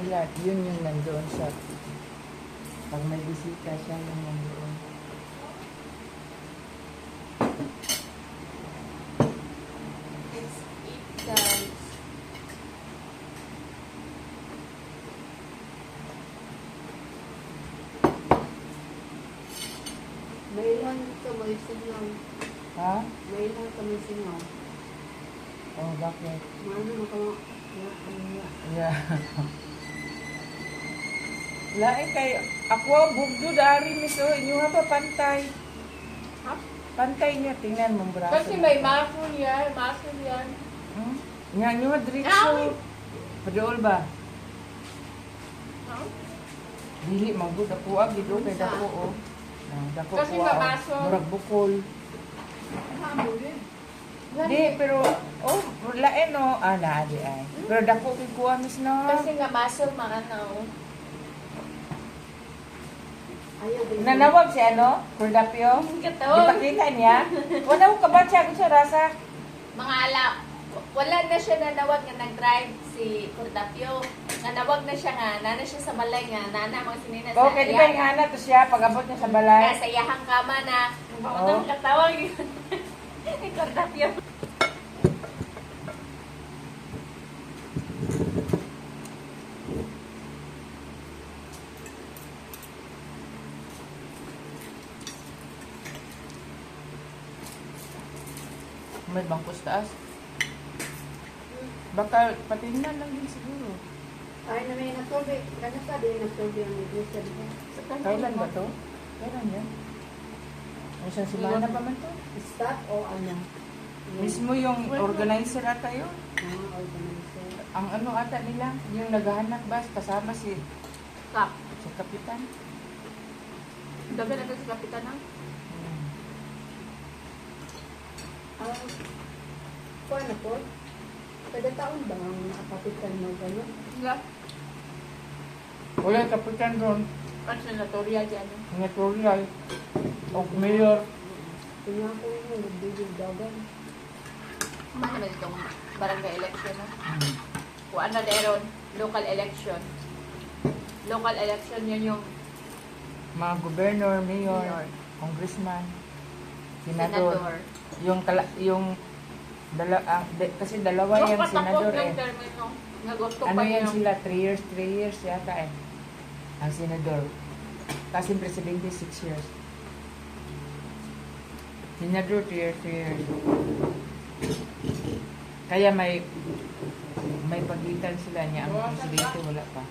nila, yun yung nandoon sa, pag may bisita siya, yung nandoon. It's 8 guys. May ilan ito, may singaw. Ha? May ilan ito, may singaw. Oh, bakit? Ano mo Yeah. Lain kay ako ang bugdo dari miso inyo nga pa pantay. Ha? Pantay niya tingnan mo braso. Kasi may muscle yan, muscle yan. Hmm? Nga nyo nga Ah, diretso. Padol ba? Ha? Dili magud ako ab dito kay dako oh. Dako Kasi kuha, mabaso. murag bukol. Ano din? Di pero oh lain no ana di ay. Pero dako kay kuha mis no. Kasi nga muscle maanaw. Ayaw din. Nanawag si ano? Cordapio? Katol. Ipakita niya. Wala ko kabatsa ko sa rasa. Mga ala, wala na siya nanawag nga nag-drive si Cordapio. Nanawag na siya nga, nana siya sa balay nga, nana mga sinina sa Okay, di ba yung ana to siya pag-abot niya sa balay? Kaya sa iyahang kama na, Oo. katawag yun. Ni Cordapio. May bangkos taas. Baka patingnan lang din siguro. Ay, na may natulbi. Kanya sabi, natulbi ang iglesia niya. Kailan ba to? Kailan yan? Ang isang simana pa man to? Start o ano? Mismo yung organizer ata yun. Organizer. Ang ano ata nila, yung naghahanap bus, kasama si Kap. kapitan. Dabi na ito si Kapitan na? Kuha na po? Kada taon ba ang nakapapitan mo gano'n? Nga. Wala yung kapitan doon. Ang senatorya dyan. Ang tutorial. O mayor. Tingnan ko yun, nagbibig dagan. Ano naman itong barangay election na? Kung ano deron, local election. Local election yun yung Mga gobernador, mayor, Mayor. congressman, senador. senador. Kasi dalawa yung senador eh. Ano yan sila? 3 years yata eh. Ang senador. Kasi yung presidente 6 years. Senador 3 years. Kaya may pagitan sila niya. Ang presidente wala pa.